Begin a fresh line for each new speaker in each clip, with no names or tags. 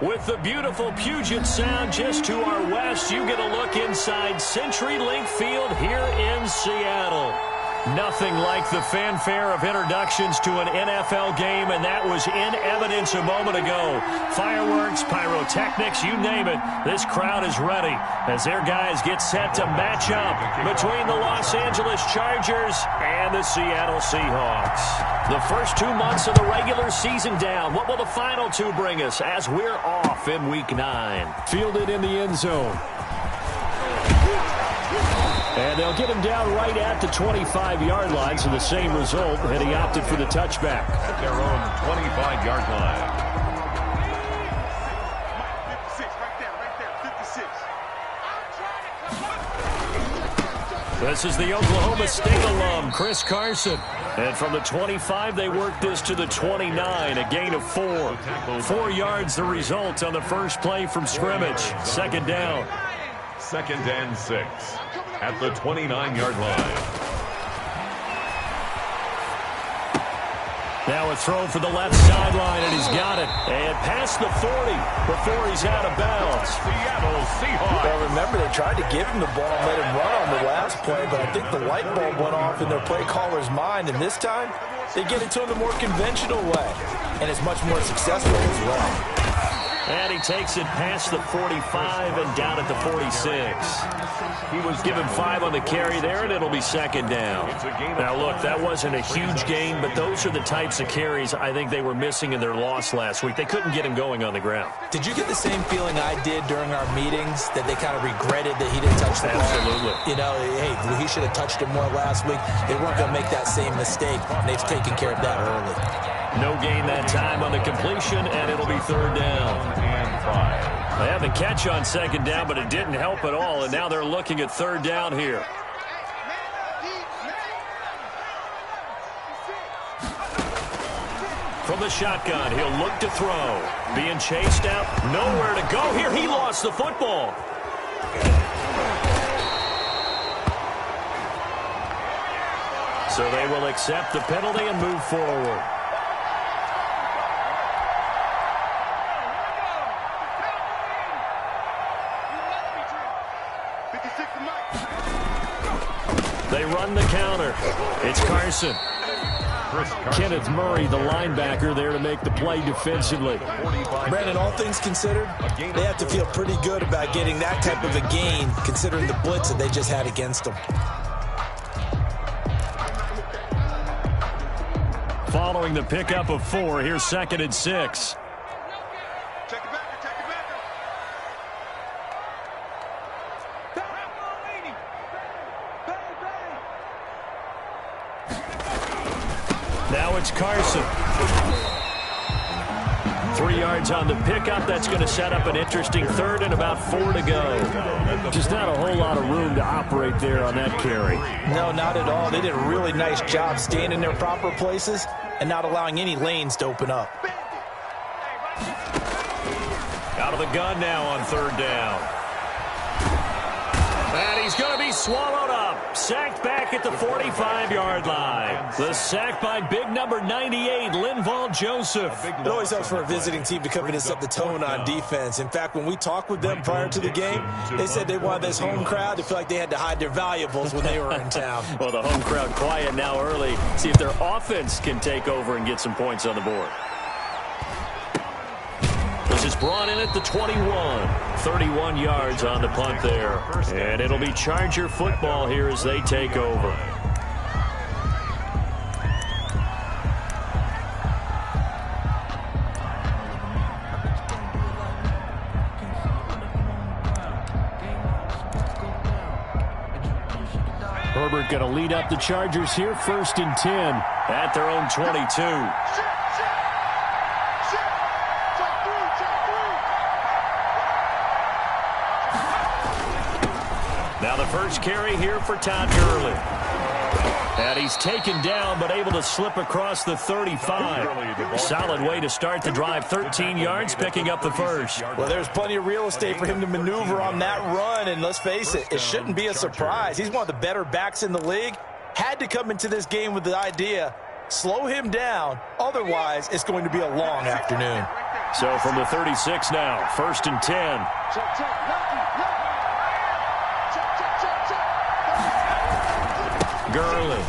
With the beautiful Puget Sound just to our west, you get a look inside CenturyLink Field here in Seattle. Nothing like the fanfare of introductions to an NFL game, and that was in evidence a moment ago. Fireworks, pyrotechnics, you name it. This crowd is ready as their guys get set to match up between the Los Angeles Chargers and the Seattle Seahawks. The first 2 months of the regular season down. What will the final two bring us as we're off in Week 9?
Fielded in the end zone. And they'll get him down right at the 25-yard line, so the same result, and he opted for the touchback.
At their own 25-yard line.
This is the Oklahoma State alum, Chris Carson. And from the 25, they work this to the 29, a gain of 4. 4 yards the result on the first play from scrimmage. Second down.
2nd and 6 at the 29-yard line.
Now a throw for the left sideline, and he's got it. And past the 40 before he's out of bounds.
Seattle Seahawks.
Well, remember, they tried to give him the ball and let him run on the last play, but I think the light bulb went off in their play caller's mind, and this time they get it to him the more conventional way, and it's much more successful as well.
And he takes it past the 45 and down at the 46. He was given 5 on the carry there, and it'll be second down. Now, look, that wasn't a huge gain, but those are the types of carries I think they were missing in their loss last week. They couldn't get him going on the ground.
Did you get the same feeling I did during our meetings, that they kind of regretted that he didn't touch the ball?
Absolutely.
You know, hey, he should have touched it more last week. They weren't going to make that same mistake, and they've taken care of that early.
No gain that time on the completion, and it'll be third down. They have the catch on second down, but it didn't help at all, and now they're looking at third down here. From the shotgun, he'll look to throw. Being chased out, nowhere to go here. He lost the football. So they will accept the penalty and move forward. They run the counter. It's Carson. Kenneth Murray, the linebacker, there to make the play defensively.
Brandon, all things considered, they have to feel pretty good about getting that type of a gain, considering the blitz that they just had against them.
Following the pickup of 4, here's 2nd and 6. Now it's Carson. 3 yards on the pickup. That's going to set up an interesting third and about 4 to go.
Just not a whole lot of room to operate there on that carry.
No, not at all. They did a really nice job staying in their proper places and not allowing any lanes to open up.
Out of the gun now on third down. And he's going to be swallowed up. Sacked back at the 45-yard line. The sack by big number 98, Linval Joseph.
It always helps for a visiting team to come in and set the tone on defense. In fact, when we talked with them prior to the game, they said they wanted this home crowd to feel like they had to hide their valuables when they were in town.
Well, the home crowd quiet now early. See if their offense can take over and get some points on the board. This is brought in at the 21. 31 yards on the punt there. And it'll be Charger football here as they take over. Herbert going to lead up the Chargers here, 1st and 10 at their own 22. Now the first carry here for Todd Gurley. And he's taken down, but able to slip across the 35. Solid way to start the drive. 13 yards, picking up the first.
Well, there's plenty of real estate for him to maneuver on that run, and let's face it, it shouldn't be a surprise. He's one of the better backs in the league. Had to come into this game with the idea Slow him down. Otherwise, it's going to be a long afternoon.
So from the 36 now, 1st and 10.
Gurley.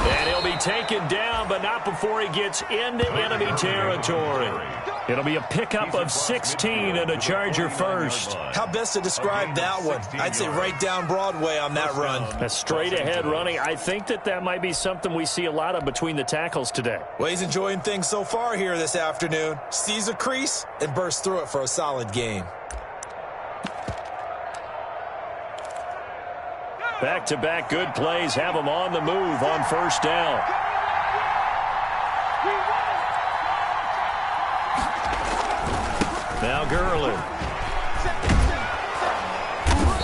And he'll be taken down, but not before he gets into enemy territory. It'll be a pickup of 16 and a Charger first.
How best to describe that one? I'd say right down Broadway on that run.
A straight-ahead running. I think that might be something we see a lot of between the tackles today.
Well, he's enjoying things so far here this afternoon. Sees a crease and bursts through it for a solid game.
Back-to-back good plays have him on the move on 1st down.
Now Gurley.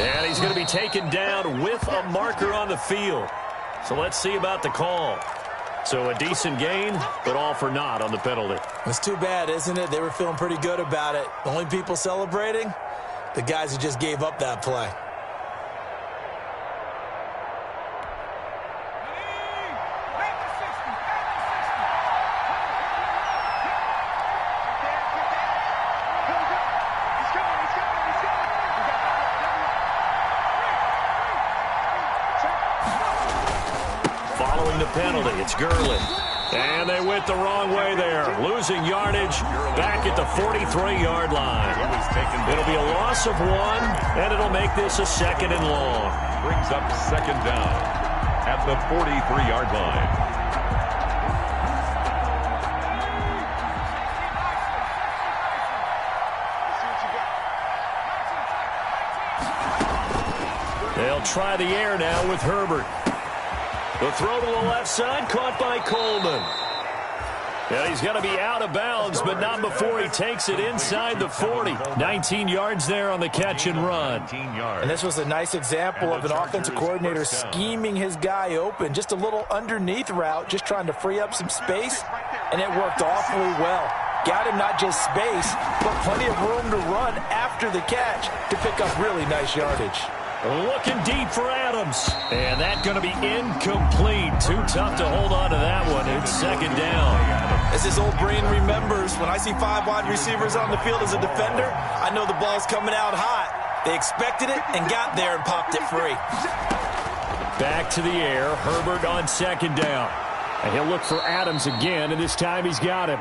And he's going to be taken down with a marker on the field. So let's see about the call. So a decent gain, but all for naught on the penalty.
It's too bad, isn't it? They were feeling pretty good about it. The only people celebrating, the guys who just gave up that play.
Following the penalty, it's Gurley. And they went the wrong way there. Losing yardage back at the 43-yard line. It'll be a loss of 1, and it'll make this a 2nd and long.
Brings up 2nd down at the 43-yard line.
They'll try the air now with Herbert. The throw to the left side, caught by Coleman. Yeah, he's going to be out of bounds, but not before he takes it inside the 40. 19 yards there on the catch and run.
And this was a nice example of an offensive coordinator scheming his guy open. Just a little underneath route, just trying to free up some space, and it worked awfully well. Got him not just space, but plenty of room to run after the catch to pick up really nice yardage.
Looking deep for Adams. And that's going to be incomplete. Too tough to hold on to that one. It's 2nd down.
As his old brain remembers, when I see 5 wide receivers on the field as a defender, I know the ball's coming out hot. They expected it and got there and popped it free.
Back to the air. Herbert on 2nd down. And he'll look for Adams again, and this time he's got him.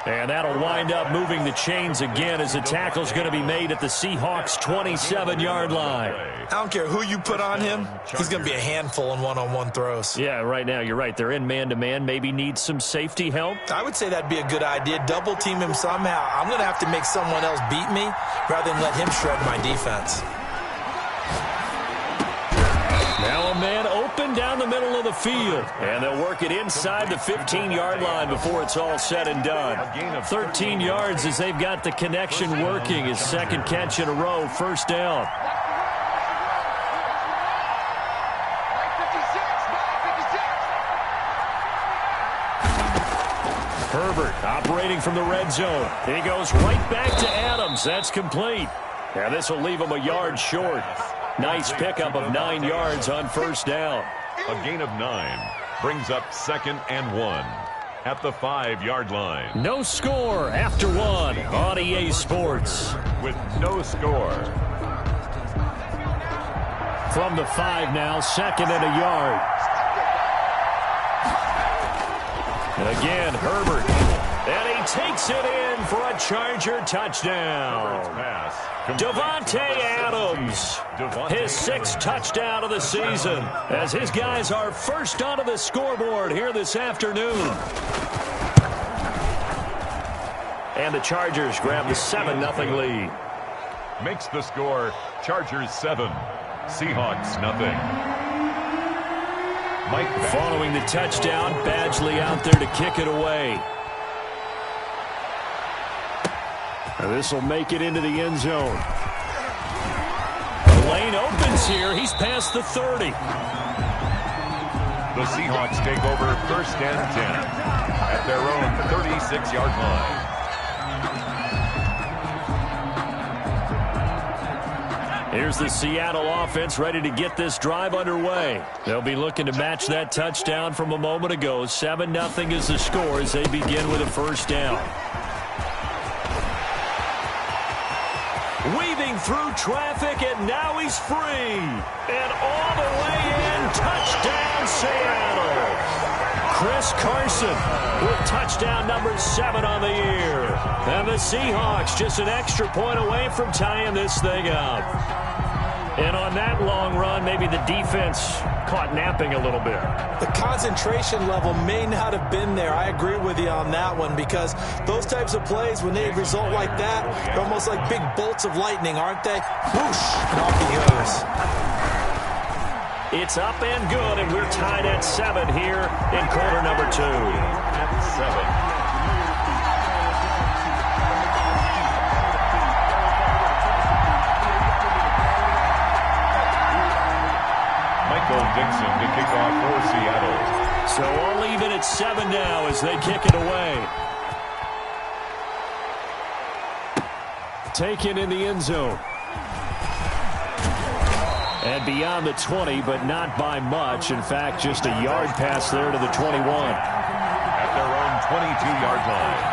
And that'll wind up moving the chains again as the tackle's going to be made at the Seahawks' 27-yard line.
I don't care who you put on him, he's going to be a handful in one-on-one throws.
Yeah, right now you're right. They're in man-to-man. Maybe need some safety help.
I would say that'd be a good idea. Double team him somehow. I'm going to have to make someone else beat me rather than let him shred my defense.
Now a man open down the middle of the field. And they'll work it inside the 15-yard line before it's all said and done. 13 yards as they've got the connection working. His 2nd catch in a row, 1st down. Herbert operating from the red zone. He goes right back to Adams. That's complete. Now this will leave him a yard short. Nice pickup of 9 yards on 1st down.
A gain of 9 brings up 2nd and 1 at the 5-yard line.
No score after 1 on EA Sports.
With no score.
From the 5 now, 2nd and a yard. Again, Herbert. And he takes it in for a Charger touchdown. Davante Adams, his 6th touchdown of the season, as his guys are first onto the scoreboard here this afternoon. And the Chargers grab the 7-0 lead.
Makes the score Chargers 7, Seahawks 0.
Following the touchdown, Badgley out there to kick it away. This will make it into the end zone. The lane opens here. He's past the 30.
The Seahawks take over 1st and 10 at their own 36-yard line.
Here's the Seattle offense ready to get this drive underway. They'll be looking to match that touchdown from a moment ago. 7-0 is the score as they begin with a first down. Weaving through traffic, and now he's free. And all the way in, touchdown Seattle. Chris Carson with touchdown number 7 on the year. And the Seahawks just an extra point away from tying this thing up. And on that long run, maybe the defense caught napping a little bit.
The concentration level may not have been there. I agree with you on that one, because those types of plays, when they result like that, they're almost like big bolts of lightning, aren't they? Whoosh, and off he goes.
It's up and good, and we're tied at 7 here in quarter number 2.
At 7. Michael Dixon to kick off for Seattle.
So all even at 7 now as they kick it away. Taken in the end zone. And beyond the 20, but not by much. In fact, just a yard pass there to the 21.
At their own 22-yard line.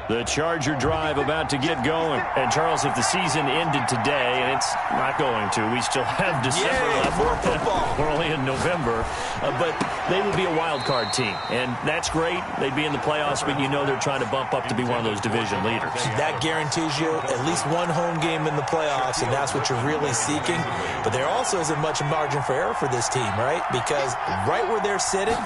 The Charger drive about to get going. And, Charles, if the season ended today, and it's not going to, we still have December left.
More football.
We're only in November. But they would be a wild card team. And that's great. They'd be in the playoffs, but you know they're trying to bump up to be one of those division leaders.
That guarantees you at least one home game in the playoffs, and that's what you're really seeking. But there also isn't much margin for error for this team, right? Because right where they're sitting,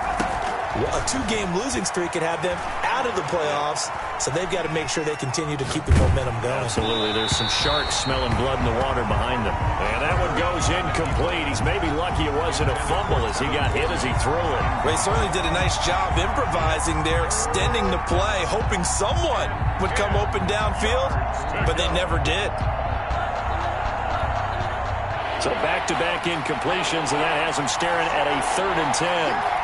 a 2-game losing streak could have them out of the playoffs, so they've got to make sure they continue to keep the momentum going.
Absolutely. There's some sharks smelling blood in the water behind them. And that one goes incomplete. He's maybe lucky it wasn't a fumble as he got hit as he threw it.
They certainly did a nice job improvising there, extending the play, hoping someone would come open downfield, but they never did.
So back-to-back incompletions, and that has him staring at a 3rd and 10.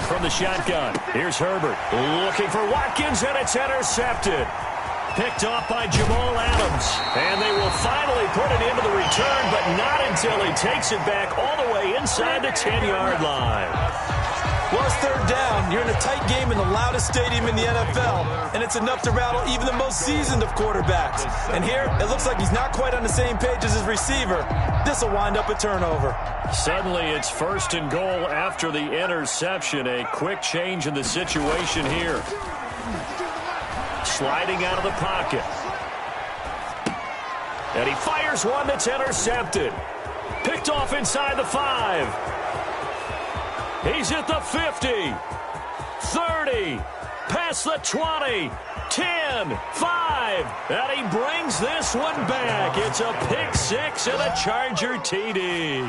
From the shotgun, here's Herbert looking for Watkins, and it's intercepted. Picked off by Jamal Adams, and they will finally put it into the return, but not until he takes it back all the way inside the 10-yard line.
Well, it's 3rd down. You're in a tight game in the loudest stadium in the NFL, and it's enough to rattle even the most seasoned of quarterbacks. And here, it looks like he's not quite on the same page as his receiver. This will wind up a turnover.
Suddenly, it's 1st and goal after the interception. A quick change in the situation here. Sliding out of the pocket. And he fires one that's intercepted. Picked off inside the 5. He's at the 50, 30, past the 20, 10, 5, and he brings this one back. It's a pick 6 and a Charger TD.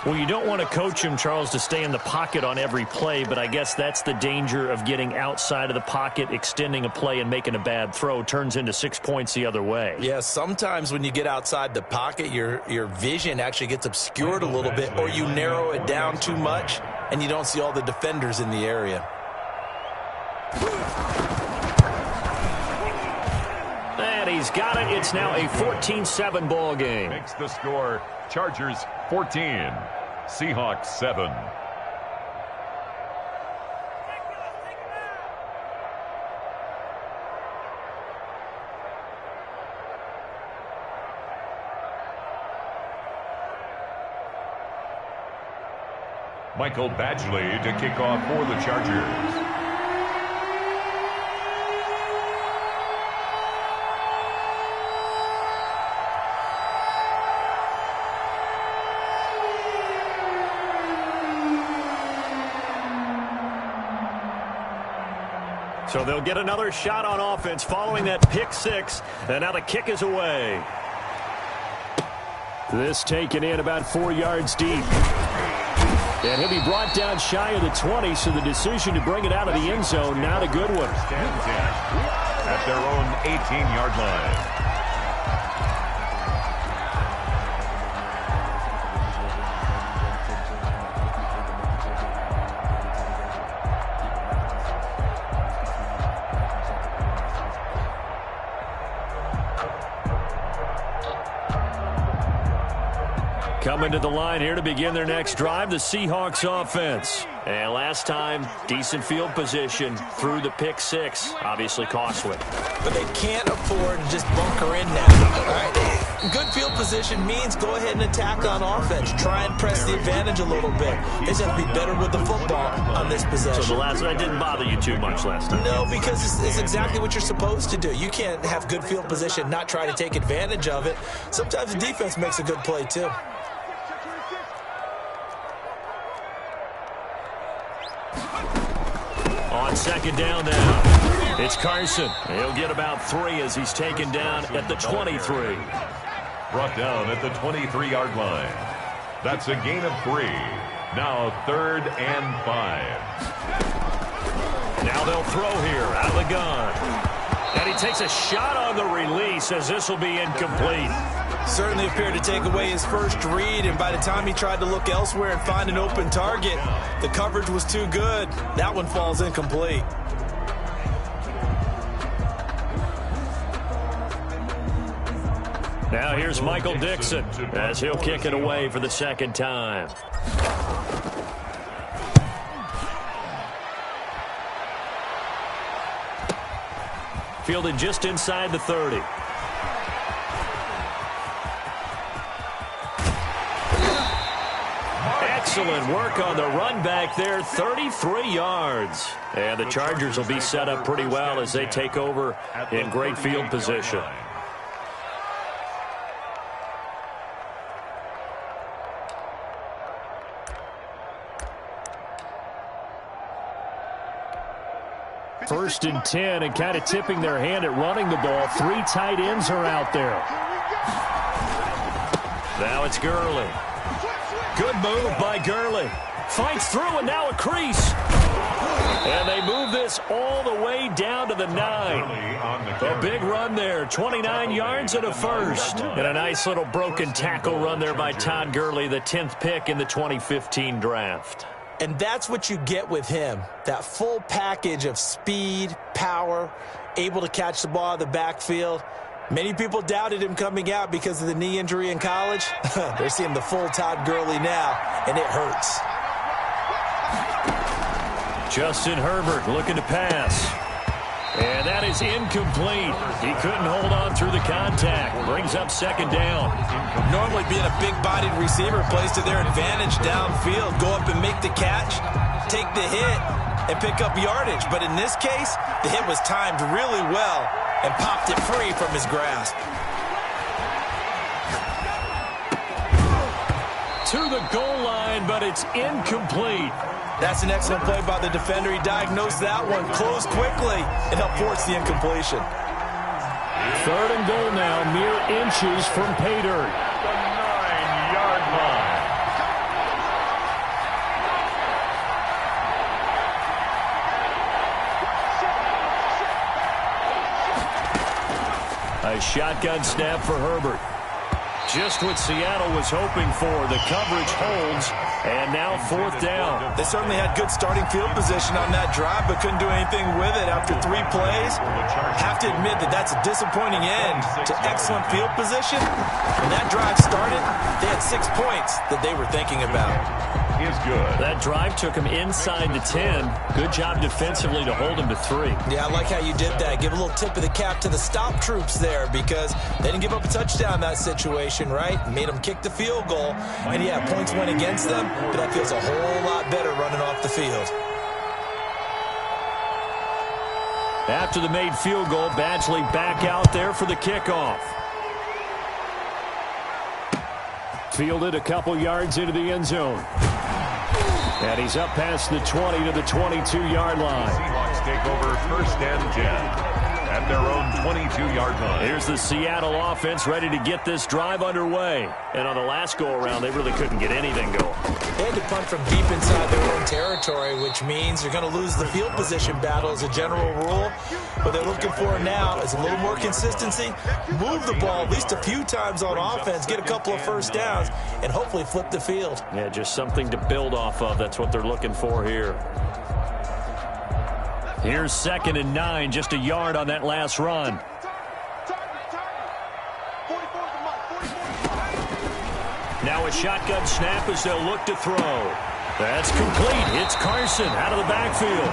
Well, you don't want to coach him, Charles, to stay in the pocket on every play, but I guess that's the danger of getting outside of the pocket, extending a play, and making a bad throw. Turns into 6 points the other way.
Yeah, sometimes when you get outside the pocket, your vision actually gets obscured a little bit, or you narrow it down too much, and you don't see all the defenders in the area.
And he's got it. It's now a 14-7 ball game.
Makes the score Chargers 14, Seahawks 7. Michael Badgley to kick off for the Chargers.
So they'll get another shot on offense following that pick 6, and now the kick is away. This taken in about 4 yards deep.
And he'll be brought down shy of the 20, so the decision to bring it out of the end zone, not a good one.
At their own 18-yard line.
Coming to the line here to begin their next drive, the Seahawks offense. And last time, decent field position through the pick six. Obviously costly.
But they can't afford to just bunker in now. All right? Good field position means go ahead and attack on offense. Try and press the advantage a little bit. They just have to be better with the football on this possession.
So that didn't bother you too much last time?
No, because it's exactly what you're supposed to do. You can't have good field position, not try to take advantage of it. Sometimes the defense makes a good play, too.
On second down now, it's Carson. He'll get about 3 as he's taken down at the 23.
Brought down at the 23-yard line. That's a gain of 3. Now 3rd and 5.
Now they'll throw here out of the gun. And he takes a shot on the release as this will be incomplete.
Certainly appeared to take away his first read, and by the time he tried to look elsewhere and find an open target, the coverage was too good. That one falls incomplete.
Now here's Michael Dixon as he'll kick it away for the second time. Fielded just inside the 30. Excellent work on the run back there, 33 yards. And the Chargers will be set up pretty well as they take over in great field position. First and 10, and kind of tipping their hand at running the ball. 3 tight ends are out there. Now it's Gurley. Good move by Gurley. Fights through, and now a crease. And they move this all the way down to the 9. A big run there, 29 yards and a first. And a nice little broken tackle run there by Todd Gurley, the 10th pick in the 2015 draft.
And that's what you get with him, that full package of speed, power, able to catch the ball out of the backfield. Many people doubted him coming out because of the knee injury in college. They're seeing the full Todd Gurley now, and it hurts.
Justin Herbert looking to pass. And that is incomplete. He couldn't hold on through the contact. Brings up second down.
Normally being a big-bodied receiver plays to their advantage downfield. Go up and make the catch, take the hit, and pick up yardage. But in this case, the hit was timed really well and popped it free from his grasp.
To the goal line, but it's incomplete.
That's an excellent play by the defender. He diagnosed that one, closed quickly, and helped force the incompletion.
3rd and goal now, mere inches from pay dirt.
The 9-yard line.
A shotgun snap for Herbert. Just what Seattle was hoping for. The coverage holds, and now 4th down.
They certainly had good starting field position on that drive, but couldn't do anything with it after 3 plays. Have to admit that that's a disappointing end to excellent field position. When that drive started, they had 6 points that they were thinking about.
Is good.
That drive took him inside the 10. Good job defensively to hold him to 3.
Yeah, I like how you did that. Give a little tip of the cap to the stop troops there because they didn't give up a touchdown in that situation, right? Made them kick the field goal. And yeah, points went against them, but that feels a whole lot better running off the field.
After the made field goal, Badgley back out there for the kickoff. Fielded a couple yards into the end zone. And he's up past the 20 to the 22-yard line.
Seahawks take over 1st and 10. at their own 22-yard line.
Here's the Seattle offense ready to get this drive underway. And on the last go-around, they really couldn't get anything going.
They had to punt from deep inside their own territory, which means they're going to lose the field position battle as a general rule. What they're looking for now is a little more consistency, move the ball at least a few times on offense, get a couple of first downs, and hopefully flip the field.
Yeah, just something to build off of. That's what they're looking for here. Here's 2nd and 9, just a yard on that last run. Now a shotgun snap as they'll look to throw. That's complete. It's Carson out of the backfield.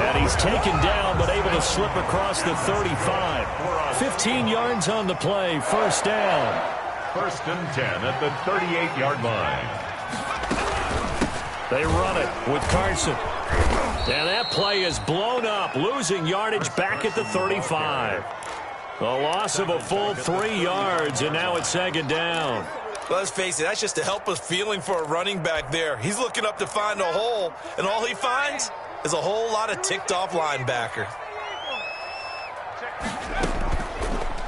And he's taken down but able to slip across the 35. 15 yards on the play, first down.
1st and 10 at the 38-yard line.
They run it with Carson. And that play is blown up, losing yardage back at the 35. A loss of a full 3 yards, and now it's 2nd down.
Well, let's face it, that's just a helpless feeling for a running back there. He's looking up to find a hole, and all he finds is a whole lot of ticked-off linebacker.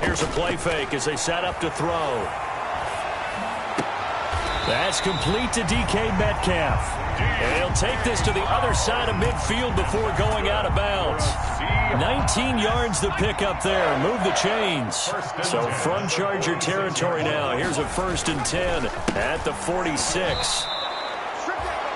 Here's a play fake as they set up to throw. That's complete to DK Metcalf. And he'll take this to the other side of midfield before going out of bounds. 19 yards to pick up there. Move the chains. So from Charger territory now. Here's a 1st and 10 at the 46.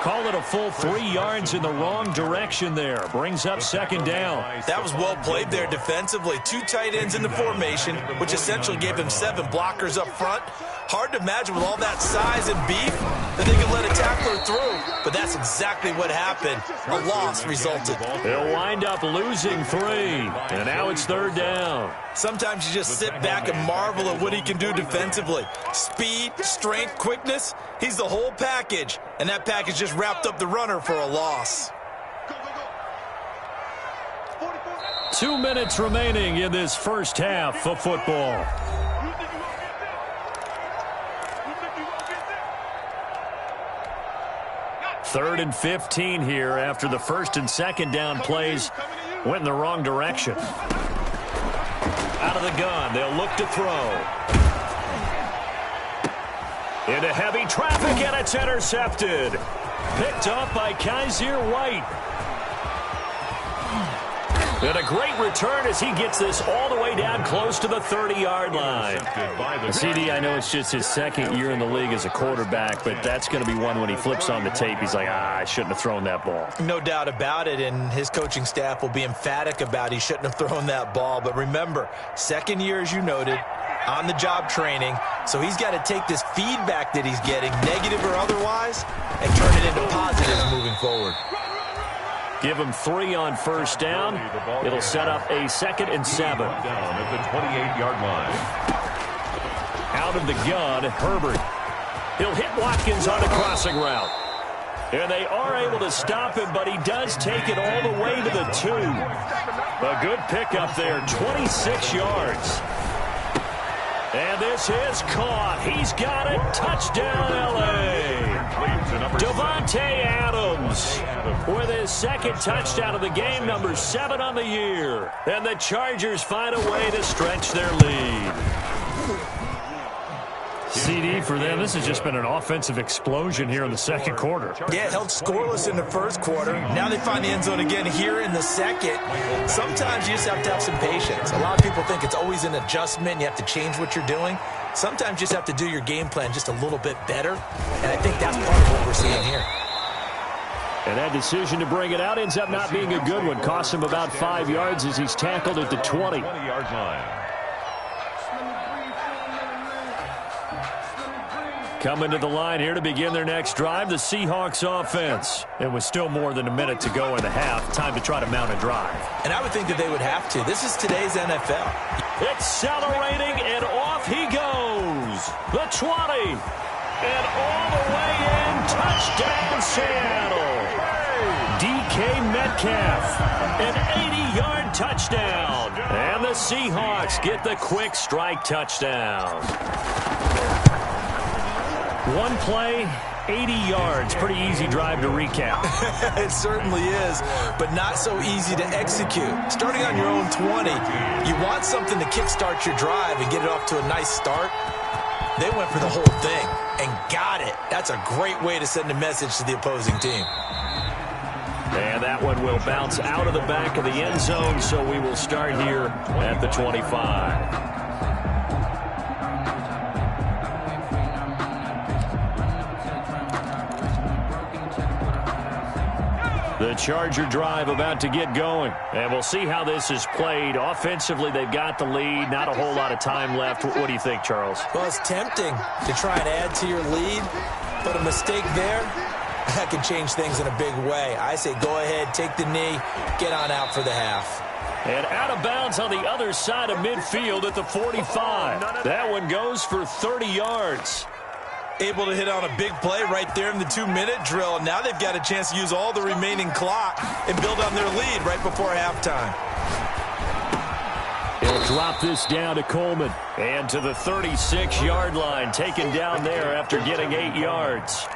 Call it a full 3 yards in the wrong direction there. Brings up 2nd down.
That was well played there defensively. 2 tight ends in the formation, which essentially gave him 7 blockers up front. Hard to imagine with all that size and beef that they could let a tackler through. But that's exactly what happened. A loss resulted.
They'll wind up losing 3. And now it's 3rd down.
Sometimes you just sit back and marvel at what he can do defensively. Speed, strength, quickness. He's the whole package. And that package just wrapped up the runner for a loss.
2 minutes remaining in this first half of football. Third and 15 here after the 1st and 2nd down plays went in the wrong direction. Out of the gun, they'll look to throw. Into heavy traffic, and it's intercepted. Picked up by Kaiser White. And a great return as he gets this all the way down close to the 30-yard line. CD, I know it's just his 2nd year in the league as a quarterback, but that's going to be one when he flips on the tape. He's like, I shouldn't have thrown that ball.
No doubt about it, and his coaching staff will be emphatic about he shouldn't have thrown that ball. But remember, 2nd year, as you noted, on-the-job training, so he's got to take this feedback that he's getting, negative or otherwise, and turn it into positives moving forward.
Give him 3 on 1st down. It'll set up a 2nd and 7.
Down at the 28-yard line.
Out of the gun, Herbert. He'll hit Watkins on the crossing route. And they are able to stop him, but he does take it all the way to the 2. A good pickup there, 26 yards. And this is caught. He's got it. Touchdown, L.A. Davante Adams with his 2nd touchdown of the game, number 7 on the year. And the Chargers find a way to stretch their lead. CD for them, this has just been an offensive explosion here in the 2nd quarter.
Yeah, held scoreless in the 1st quarter. Now they find the end zone again here in the 2nd. Sometimes you just have to have some patience. A lot of people think it's always an adjustment. You have to change what you're doing. Sometimes you just have to do your game plan just a little bit better. And I think that's part of what we're seeing here.
And that decision to bring it out ends up not being a good one. Costs him about 5 yards as he's tackled at the 20.
20-yard line.
Coming to the line here to begin their next drive, the Seahawks offense. And with still more than a minute to go in the half, time to try to mount a drive.
And I would think that they would have to. This is today's NFL.
Accelerating, and off he goes. The 20. And all the way in. Touchdown, Seattle. DK Metcalf. An 80-yard touchdown. And the Seahawks get the quick strike touchdown. One play, 80 yards. Pretty easy drive to recap.
It certainly is, but not so easy to execute. Starting on your own 20, you want something to kickstart your drive and get it off to a nice start. They went for the whole thing and got it. That's a great way to send a message to the opposing team.
And that one will bounce out of the back of the end zone, so we will start here at the 25. The Charger drive about to get going. And we'll see how this is played. Offensively, they've got the lead. Not a whole lot of time left. What do you think, Charles?
Well, it's tempting to try and add to your lead, but a mistake there, that can change things in a big way. I say go ahead, take the knee, get on out for the half.
And out of bounds on the other side of midfield at the 45. That one goes for 30 yards.
Able to hit on a big play right there in the 2-minute drill. Now they've got a chance to use all the remaining clock and build on their lead right before halftime.
He'll drop this down to Coleman. And to the 36-yard line, taken down there after getting 8 yards.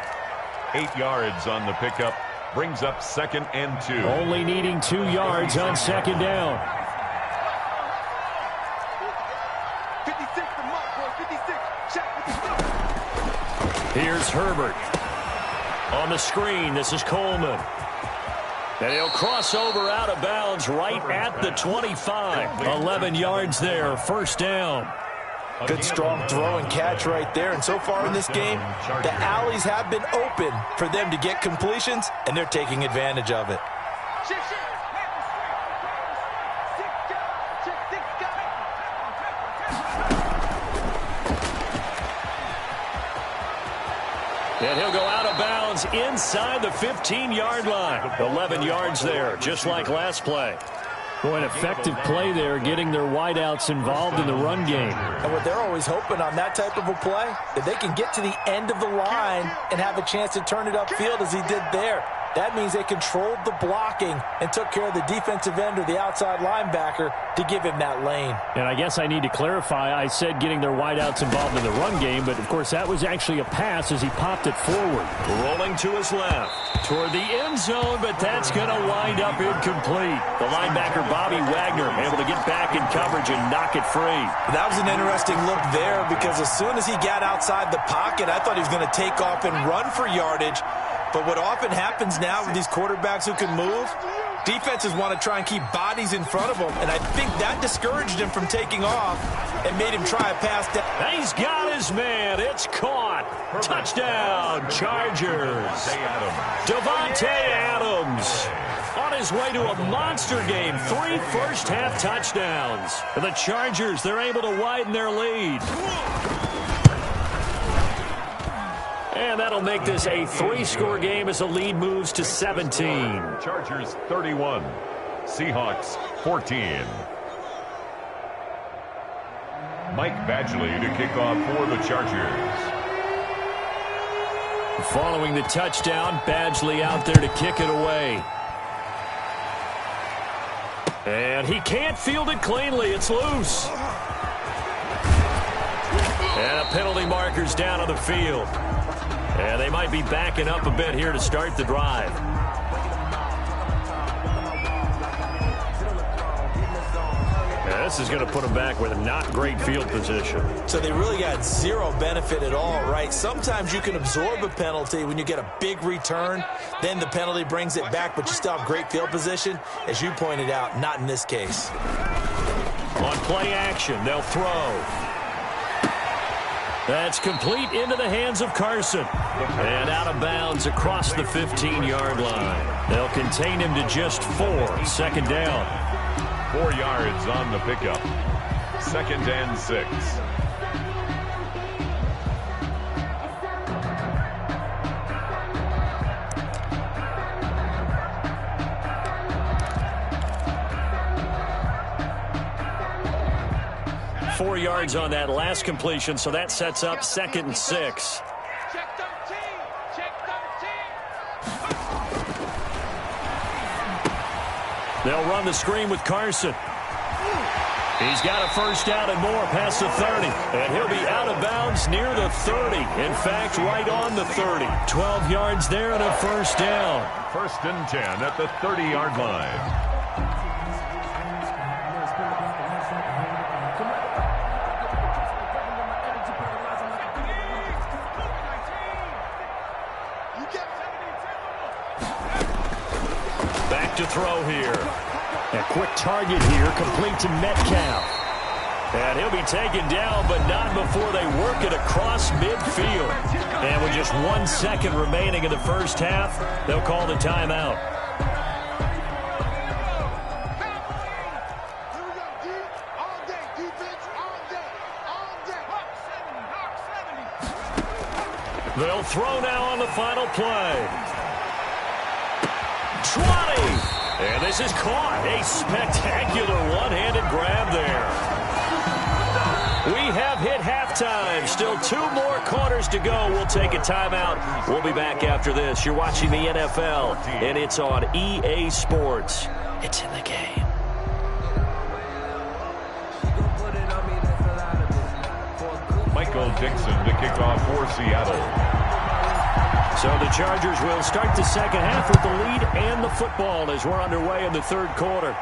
8 yards on the pickup. Brings up 2nd and 2.
Only needing 2 yards on 2nd down.
56, the mark, boy, 56. Check 56.
Here's Herbert. On the screen, this is Coleman. And he'll cross over out of bounds right at the 25. 11 yards there, first down.
Good strong throw and catch right there. And so far in this game, the alleys have been open for them to get completions, and they're taking advantage of it.
And he'll go out of bounds inside the 15-yard line. 11 yards there, just like last play. Boy, an effective play there, getting their wideouts involved in the run game.
And what they're always hoping on that type of a play, that they can get to the end of the line and have a chance to turn it upfield as he did there. That means they controlled the blocking and took care of the defensive end or the outside linebacker to give him that lane.
And I guess I need to clarify, I said getting their wideouts involved in the run game, but of course that was actually a pass as he popped it forward. Rolling to his left, toward the end zone, but that's going to wind up incomplete. The linebacker, Bobby Wagner, able to get back in coverage and knock it free.
That was an interesting look there because as soon as he got outside the pocket, I thought he was going to take off and run for yardage. But what often happens now with these quarterbacks who can move, defenses want to try and keep bodies in front of them, and I think that discouraged him from taking off and made him try a pass down.
He's got his man. It's caught. Touchdown, Chargers. Davante Adams on his way to a monster game. 3 first-half touchdowns. And the Chargers, they're able to widen their lead. And that'll make this a 3-score game as the lead moves to 17.
Chargers 31, Seahawks 14. Mike Badgley to kick off for the Chargers.
Following the touchdown, Badgley out there to kick it away. And he can't field it cleanly. It's loose. And a penalty marker's down on the field. And they might be backing up a bit here to start the drive. And this is going to put them back with a not great field position.
So they really got zero benefit at all, right? Sometimes you can absorb a penalty when you get a big return. Then the penalty brings it back, but you still have great field position. As you pointed out, not in this case.
On play action, they'll throw. That's complete into the hands of Carson. And out of bounds across the 15-yard line. They'll contain him to just 4. Second down.
4 yards on the pickup. 2nd and 6.
Four yards on that last completion, so that sets up 2nd and 6.
Check 13. Check 13.
They'll run the screen with Carson. He's got a first down and more past the 30. And he'll be out of bounds near the 30. In fact, right on the 30. 12 yards there and a first down.
First and 10 at the 30-yard line.
To throw here. A quick target here, complete to Metcalf. And he'll be taken down, but not before they work it across midfield. And with just 1 second remaining in the first half, they'll call the timeout. They'll throw now on the final play. 20! And this is caught. A spectacular one-handed grab there. We have hit halftime. Still 2 more quarters to go. We'll take a timeout. We'll be back after this. You're watching the NFL, and it's on EA Sports. It's in the game.
Michael Dixon to kick off for Seattle.
So the Chargers will start the second half with the lead and the football as we're underway in the third quarter.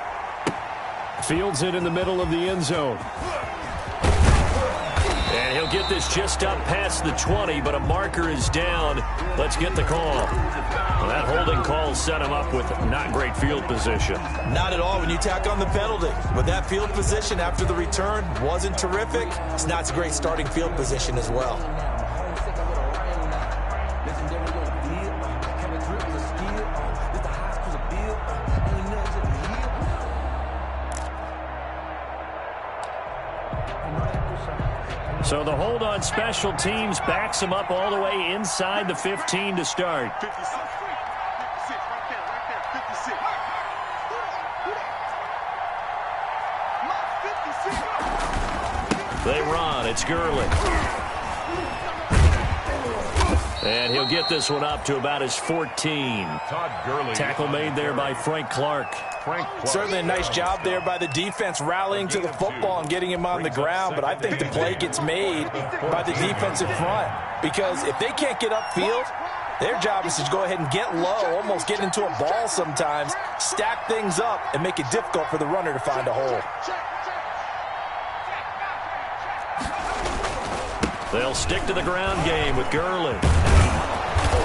Fields it in the middle of the end zone. And he'll get this just up past the 20, but a marker is down. Let's get the call. Well, that holding call set him up with not great field position.
Not at all when you tack on the penalty. But that field position after the return wasn't terrific. It's not a great starting field position as well.
So the hold on special teams backs him up all the way inside the 15 to start.
56.
They run. It's Gurley. And he'll get this one up to about his 14.
Todd Gurley.
Tackle made there by Frank Clark.
Certainly a nice job there by the defense rallying to the football and getting him on the ground, but I think the play gets made by the defensive front because if they can't get upfield, their job is to go ahead and get low, almost get into a ball sometimes, stack things up, and make it difficult for the runner to find a hole.
They'll stick to the ground game with Gurley.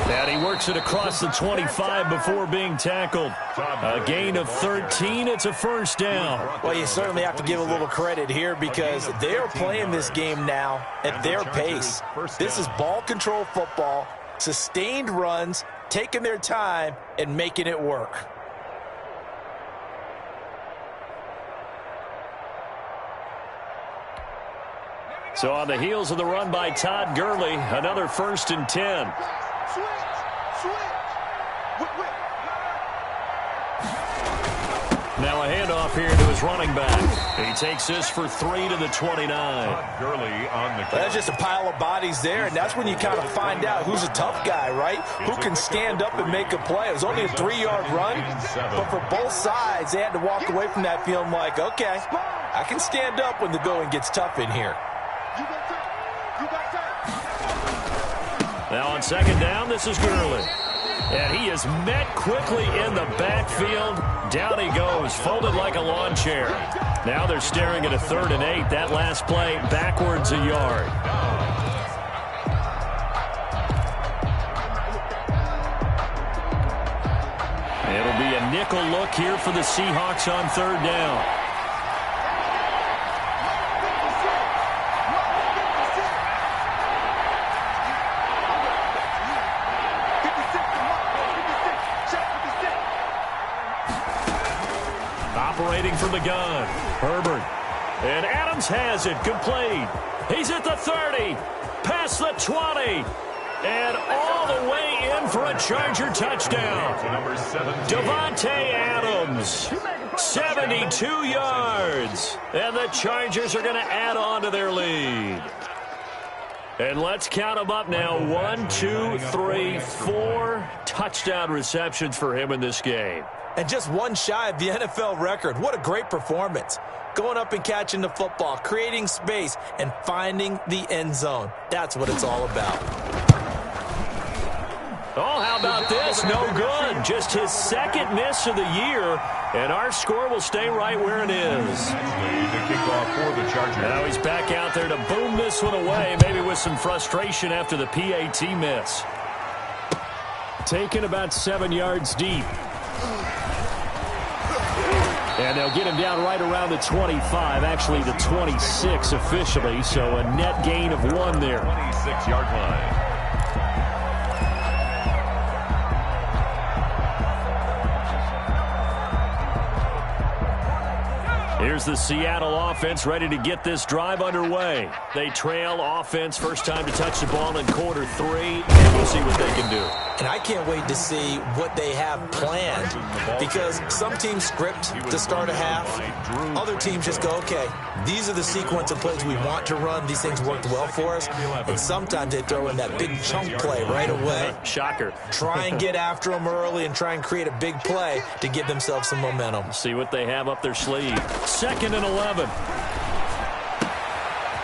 And he works it across the 25 before being tackled. A gain of 13. It's a first down.
Well, you certainly have to give a little credit here because they are playing this game now at their pace. This is ball control football, sustained runs, taking their time, and making it work.
So on the heels of the run by Todd Gurley, another 1st and 10. Now a handoff here to his running back. He takes this for 3 to the 29.
Gurley on the.
That's just a pile of bodies there, and that's when you kind of find out who's a tough guy, right? Who can stand up and make a play. It was only a 3-yard run, but for both sides, they had to walk away from that feeling like, okay, I can stand up when the going gets tough in here.
Now on second down, this is Gurley. And he is met quickly in the backfield. Down he goes, folded like a lawn chair. Now they're staring at a 3rd and 8. That last play backwards a yard. It'll be a nickel look here for the Seahawks on 3rd down. Operating from the gun, Herbert. And Adams has it, complete. He's at the 30, past the 20, and all the way in for a Charger touchdown. Davante Adams, 72 yards. And the Chargers are going to add on to their lead. And let's count them up now. 1, 2, 3, 4 touchdown receptions for him in this game.
And just one shy of the NFL record. What a great performance. going up and catching the football, creating space, and finding the end zone. That's what it's all about.
Oh, how about this? No good. Just his second miss of the year, and our score will stay right where it is.
The kickoff for the Chargers.
Now he's back out there to boom this one away, maybe with some frustration after the PAT miss. Taken about 7 yards deep. And they'll get him down right around the 25, actually the 26 officially, so a net gain of 1 there.
26-yard line.
Here's the Seattle offense ready to get this drive underway. They trail offense, first time to touch the ball in quarter 3, and we'll see what they can do.
And I can't wait to see what they have planned, because some teams script to start a half. Other teams just go, okay, these are the sequence of plays we want to run. These things worked well for us. And sometimes they throw in that big chunk play right away.
Shocker.
Try and get after them early and try and create a big play to give themselves some momentum.
See what they have up their sleeve. 2nd and 11.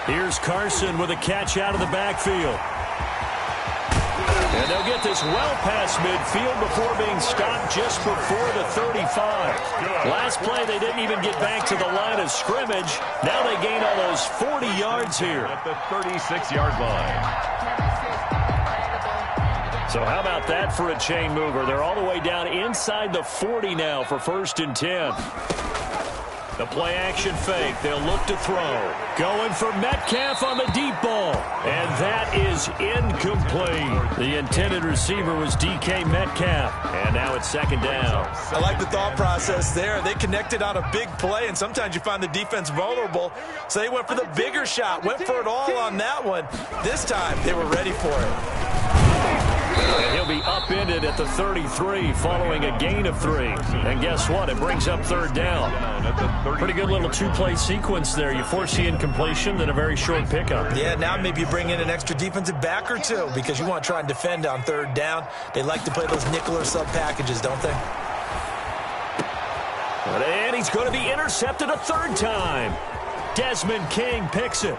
Here's Carson with a catch out of the backfield. And they'll get this well past midfield before being stopped just before the 35. Last play, they didn't even get back to the line of scrimmage. Now they gain almost 40 yards here.
At the 36-yard line.
So how about that for a chain mover? They're all the way down inside the 40 now for 1st and 10. The play action fake. They'll look to throw. Going for Metcalf on the deep ball. And that is incomplete. The intended receiver was DK Metcalf. And now it's 2nd down.
I like the thought process there. They connected on a big play, and sometimes you find the defense vulnerable. So they went for the bigger shot, went for it all on that one. This time, they were ready for it.
And he'll be upended at the 33 following a gain of 3. And guess what? It brings up 3rd down. Pretty good little 2-play sequence there. You force the incompletion, then a very short pickup.
Yeah, now maybe you bring in an extra defensive back or 2 because you want to try and defend on 3rd down. They like to play those nickel or sub packages, don't they?
And he's going to be intercepted a 3rd time. Desmond King picks it.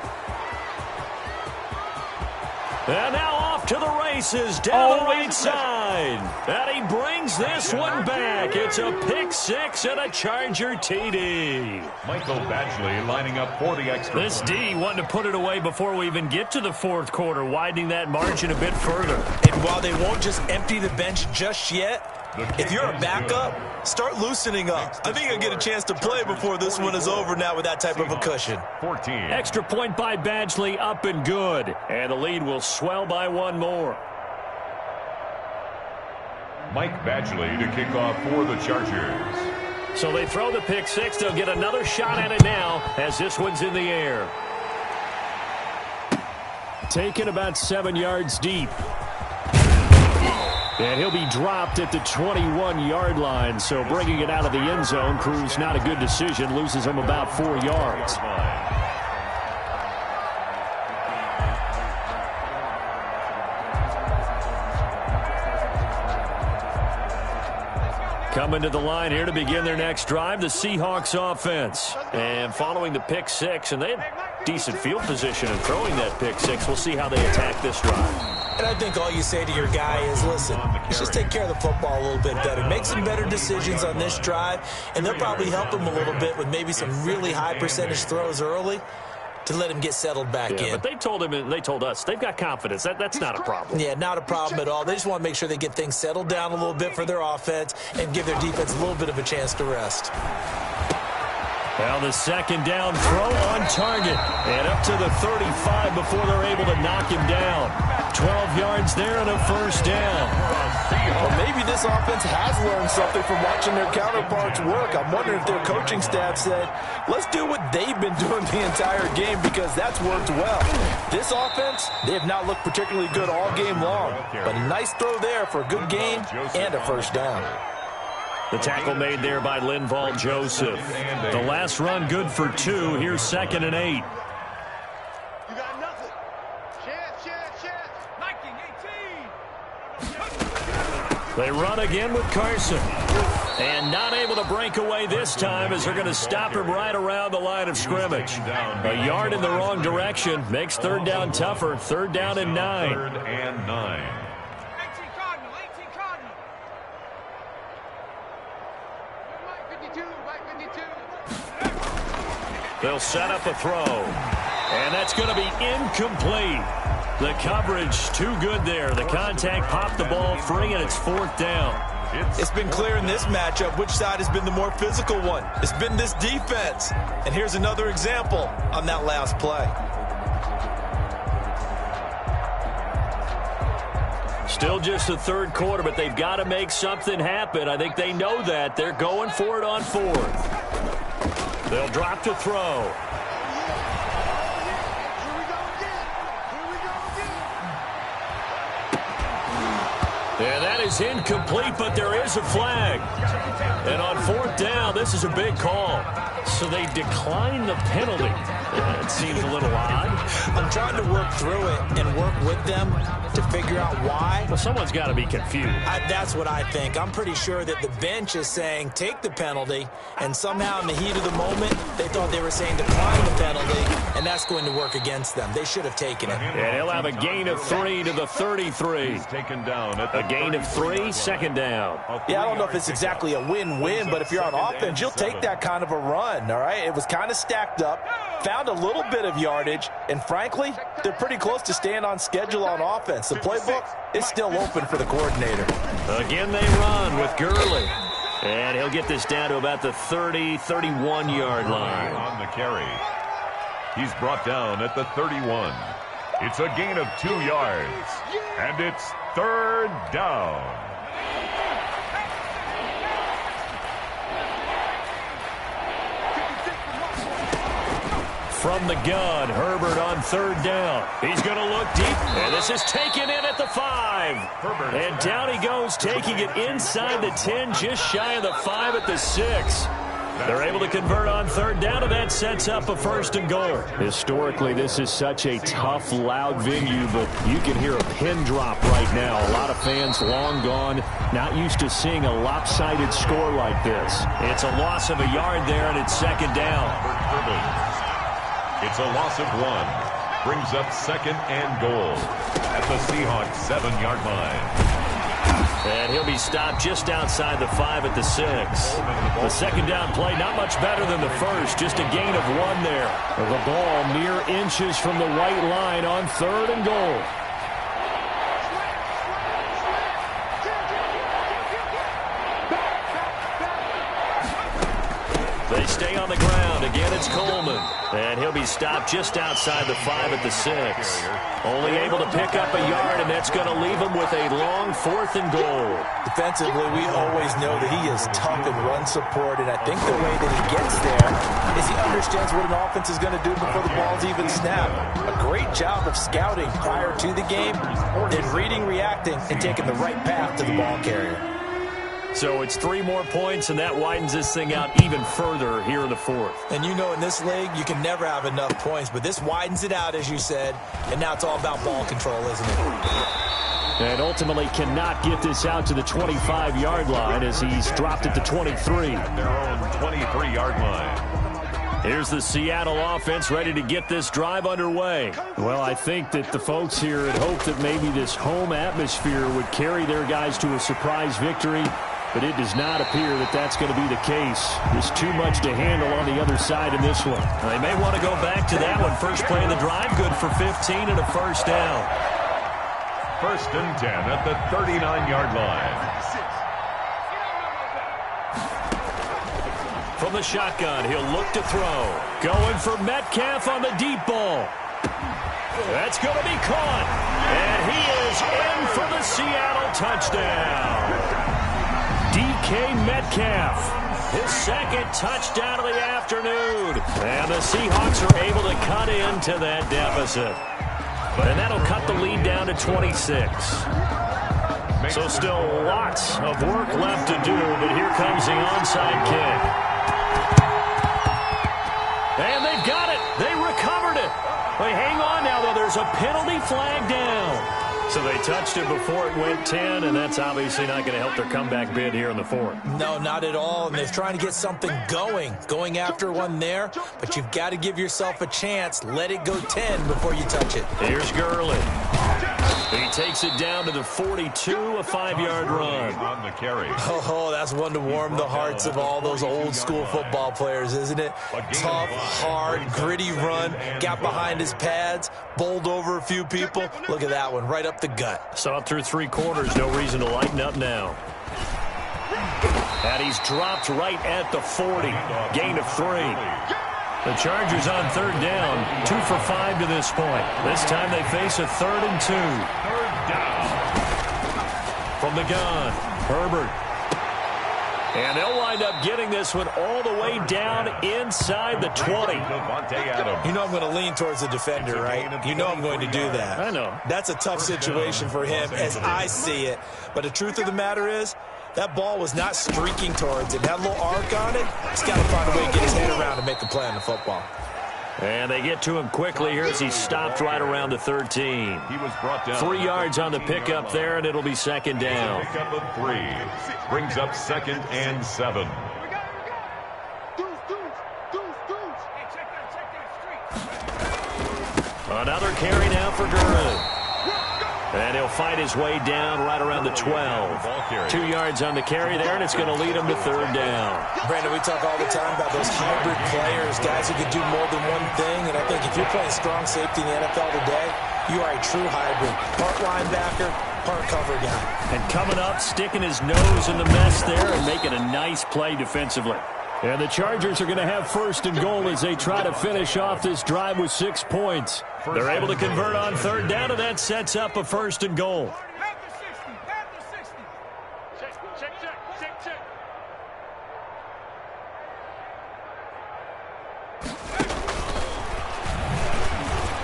And now off to the races down the right side. And he brings this one back. It's a pick 6 and a Charger TD.
Michael Badgley lining up for the extra.
This D wanting to put it away before we even get to the 4th quarter, widening that margin a bit further.
And while they won't just empty the bench just yet, if you're a backup, start loosening up. I think you'll get a chance to play before this one is over now with that type of a cushion.
14.
Extra point by Badgley, up and good. And the lead will swell by 1 more.
Mike Badgley to kick off for the Chargers.
So they throw the pick 6. They'll get another shot at it now as this one's in the air. Taken about 7 yards deep. And he'll be dropped at the 21-yard line, so bringing it out of the end zone proves not a good decision, loses him about 4 yards. Coming to the line here to begin their next drive, the Seahawks offense. And following the pick 6, and they had decent field position and throwing that pick 6. We'll see how they attack this drive.
And I think all you say to your guy is, listen, let's just take care of the football a little bit better. Make some better decisions on this drive, and they'll probably help him a little bit with maybe some really high percentage throws early to let him get settled back in.
But they told him and they told us they've got confidence. That's not a problem.
Yeah, not a problem at all. They just want to make sure they get things settled down a little bit for their offense and give their defense a little bit of a chance to rest.
Well, the 2nd down throw on target. And up to the 35 before they're able to knock him down. 12 yards there and a 1st down.
Well, maybe this offense has learned something from watching their counterparts work. I'm wondering if their coaching staff said, let's do what they've been doing the entire game because that's worked well. This offense, they have not looked particularly good all game long. But a nice throw there for a good gain and a 1st down.
The tackle made there by Linval Joseph. The last run good for 2. Here's 2nd and 8.
You got nothing. Chance. 19, 18.
They run again with Carson. And not able to break away this time as they're going to stop him right around the line of scrimmage. A yard in the wrong direction makes third down tougher. Third down and 9.
Third and 9.
They'll set up a throw. And that's going to be incomplete. The coverage too good there. The contact popped the ball free, and it's fourth down.
It's been clear in this matchup which side has been the more physical one. It's been this defense. And here's another example on that last play.
Still just the third quarter, but they've got to make something happen. I think they know that. They're going for it on fourth. They'll drop to throw. And that is incomplete, but there is a flag. And on fourth down, this is a big call. So they decline the penalty. It seems a little odd.
I'm trying to work through it and work with them to figure out why.
Well, someone's got to be confused.
That's what I think. I'm pretty sure that the bench is saying take the penalty, and somehow in the heat of the moment, they thought they were saying decline the penalty, and that's going to work against them. They should have taken it.
And he'll have a gain of 3 to the 33.
He's taken down at the
a gain of 3, second down.
Yeah, I don't know if it's exactly a win-win, but if you're on offense, you'll take that kind of a run, all right? It was kind of stacked up, found a little bit of yardage, and frankly, they're pretty close to staying on schedule on offense. The playbook is still open for the coordinator.
Again, they run with Gurley. And he'll get this down to about the 30, 31-yard line.
On the carry. He's brought down at the 31. It's a gain of 2 yards. And it's third down.
From the gun, Herbert on third down. He's going to look deep, and this is taken in at the 5. And down he goes, taking it inside the 10, just shy of the 5 at the 6. They're able to convert on third down, and that sets up a first and goal. Historically, this is such a tough, loud venue, but you can hear a pin drop right now. A lot of fans long gone, not used to seeing a lopsided score like this. It's a loss of a yard there, and it's second down.
It's a loss of 1. Brings up second and goal at the Seahawks 7-yard line.
And he'll be stopped just outside the 5 at the 6. The second down play, not much better than the first. Just a gain of 1 there. The ball mere inches from the white line on third and goal. They stay on the ground. Again, it's Coleman. And he'll be stopped just outside the 5 at the 6. Only able to pick up a yard, and that's going to leave him with a long fourth and goal.
Defensively, we always know that he is tough in run support, and I think the way that he gets there is he understands what an offense is going to do before the ball's even snapped. A great job of scouting prior to the game, then reading, reacting, and taking the right path to the ball carrier.
So it's 3 more points, and that widens this thing out even further here in the fourth.
And you know in this league, you can never have enough points, but this widens it out, as you said, and now it's all about ball control, isn't it?
And ultimately cannot get this out to the 25-yard line as he's dropped at the 23.
Their own 23-yard line.
Here's the Seattle offense ready to get this drive underway. Well, I think that the folks here had hoped that maybe this home atmosphere would carry their guys to a surprise victory, but it does not appear that that's going to be the case. There's too much to handle on the other side in this one. They may want to go back to that one. First play of the drive, good for 15 and a first down.
First and 10 at the 39-yard line.
From the shotgun, he'll look to throw. Going for Metcalf on the deep ball. That's going to be caught. And he is in for the Seattle touchdown. DK Metcalf, his second touchdown of the afternoon. And the Seahawks are able to cut into that deficit. And that'll cut the lead down to 26. So still lots of work left to do, but here comes the onside kick. And they've got it. They recovered it. Wait, hang on now, though. There's a penalty flag down. So they touched it before it went 10, and that's obviously not going to help their comeback bid here in the fourth.
No, not at all, and they're trying to get something going after one there, but you've got to give yourself a chance. Let it go 10 before you touch it.
Here's Gurley. He takes it down to the 42, a 5-yard run.
On the carry.
Oh, that's one to warm the hearts of all those old-school football players, isn't it? Tough, hard, gritty run, got behind his pads, bowled over a few people. Look at that one, right up the gut.
Saw it through 3 quarters, no reason to lighten up now. And he's dropped right at the 40, gain of 3. The Chargers on 3rd down, 2 for 5 to this point. This time they face a 3rd and 2.
3rd down.
From the gun, Herbert. And they'll wind up getting this one all the way down inside the 20.
You know I'm going to lean towards the defender, right? You know I'm going to do that.
I know.
That's a tough situation for him as I see it. But the truth of the matter is, that ball was not streaking towards it. That little arc on it, he's got to find a way to get his head around and make a play on the football.
And they get to him quickly here as he stopped right around the 13.
He was brought down.
3 yards on the pickup there, and it'll be 2nd down.
Pickup of 3. Brings up 2nd and 7.
Another carry now for Gurley. And he'll fight his way down right around the 12. 2 yards on the carry there, and it's going to lead him to 3rd down.
Brandon, we talk all the time about those hybrid players, guys who can do more than one thing. And I think if you're playing strong safety in the NFL today, you are a true hybrid. Part linebacker, part cover guy.
And coming up, sticking his nose in the mess there and making a nice play defensively. And the Chargers are going to have 1st and goal as they try to finish off this drive with 6 points. They're able to convert on 3rd down, and that sets up a 1st and goal.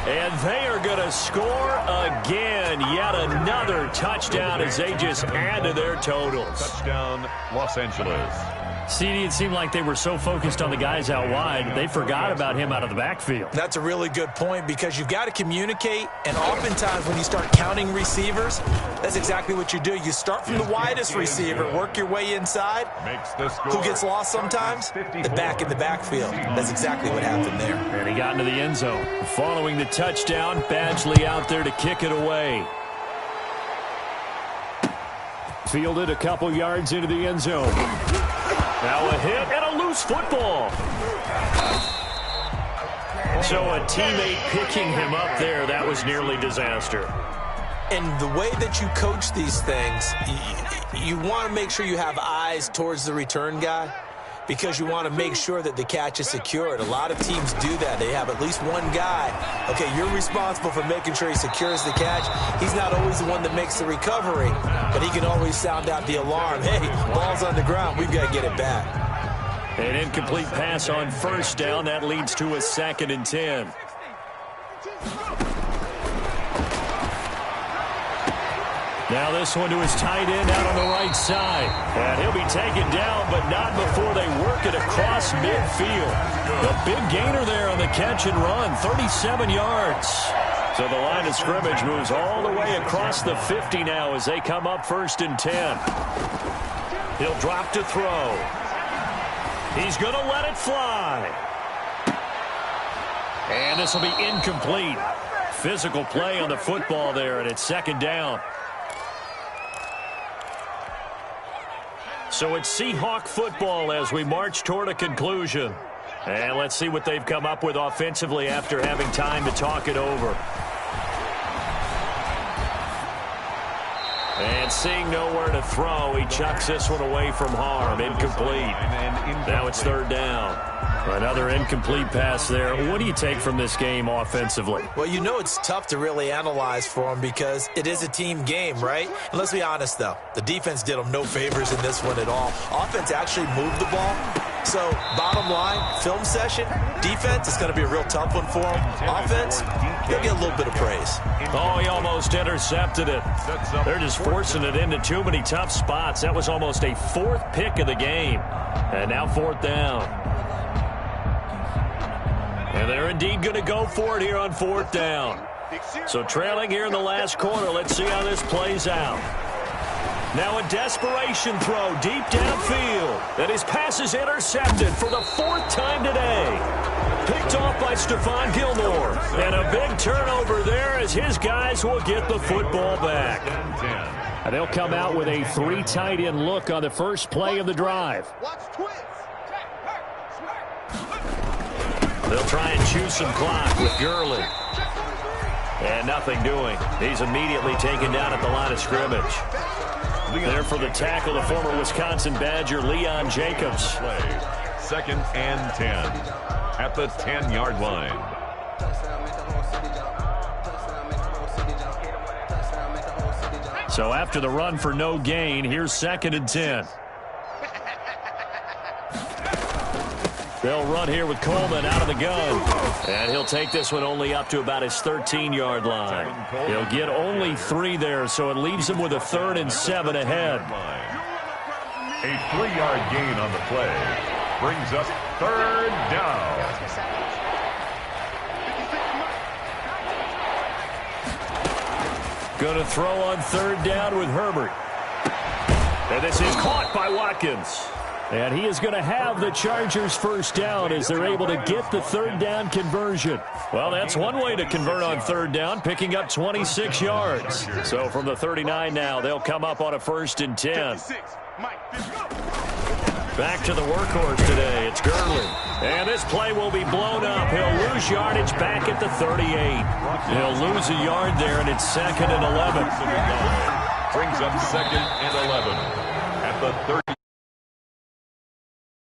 And they are going to score again. Yet another touchdown as they just add to their totals.
Touchdown, Los Angeles.
CD, it seemed like they were so focused on the guys out wide, they forgot about him out of the backfield.
That's a really good point because you've got to communicate, and oftentimes when you start counting receivers, that's exactly what you do. You start from the widest receiver, work your way inside. Who gets lost sometimes? The back in the backfield. That's exactly what happened there.
And he got into the end zone. Following the touchdown, Badgley out there to kick it away. Fielded a couple yards into the end zone. Now a hit and a loose football. So a teammate picking him up there, that was nearly disaster.
And the way that you coach these things, you want to make sure you have eyes towards the return guy because you want to make sure that the catch is secured. A lot of teams do that. They have at least one guy. Okay, you're responsible for making sure he secures the catch. He's not always the one that makes the recovery, but he can always sound out the alarm. Hey, ball's on the ground. We've got to get it back.
An incomplete pass on 1st down. That leads to a 2nd and 10. Now this one to his tight end out on the right side. And he'll be taken down, but not before they work it across midfield. The big gainer there on the catch and run, 37 yards. So the line of scrimmage moves all the way across the 50 now as they come up 1st and 10. He'll drop to throw. He's going to let it fly. And this will be incomplete. Physical play on the football there, and it's 2nd down. So it's Seahawk football as we march toward a conclusion. And let's see what they've come up with offensively after having time to talk it over. And seeing nowhere to throw, he chucks this one away from harm. Incomplete. Now it's 3rd down. Another incomplete pass there. What do you take from this game offensively?
Well, you know it's tough to really analyze for them because it is a team game, right? And let's be honest, though. The defense did them no favors in this one at all. Offense actually moved the ball. So, bottom line, film session, defense is going to be a real tough one for them. Offense, they'll get a little bit of praise.
Oh, he almost intercepted it. They're just forcing it into too many tough spots. That was almost a 4th pick of the game. And now 4th down. And they're indeed going to go for it here on 4th down. So trailing here in the last quarter. Let's see how this plays out. Now a desperation throw deep downfield. And his pass is intercepted for the 4th time today. Picked off by Stephon Gilmore. And a big turnover there as his guys will get the football back. And they'll come out with a 3 tight end look on the first play of the drive. They'll try and chew some clock with Gurley. And nothing doing. He's immediately taken down at the line of scrimmage. There for the tackle, the former Wisconsin Badger, Leon Jacobs.
2nd and 10 at the 10-yard line.
So after the run for no gain, here's 2nd and 10. They'll run here with Coleman out of the gun. And he'll take this one only up to about his 13-yard line. He'll get only 3 there, so it leaves him with a 3rd and 7 ahead.
A 3-yard gain on the play brings up 3rd down.
Going to throw on 3rd down with Herbert. And this is caught by Watkins. And he is going to have the Chargers first down as they're able to get the 3rd down conversion. Well, that's one way to convert on 3rd down, picking up 26 yards. So from the 39 now, they'll come up on a 1st and 10. Back to the workhorse today. It's Gurley. And this play will be blown up. He'll lose yardage back at the 38. He'll lose a yard there, and it's 2nd and 11.
Brings up 2nd and 11 at the 30.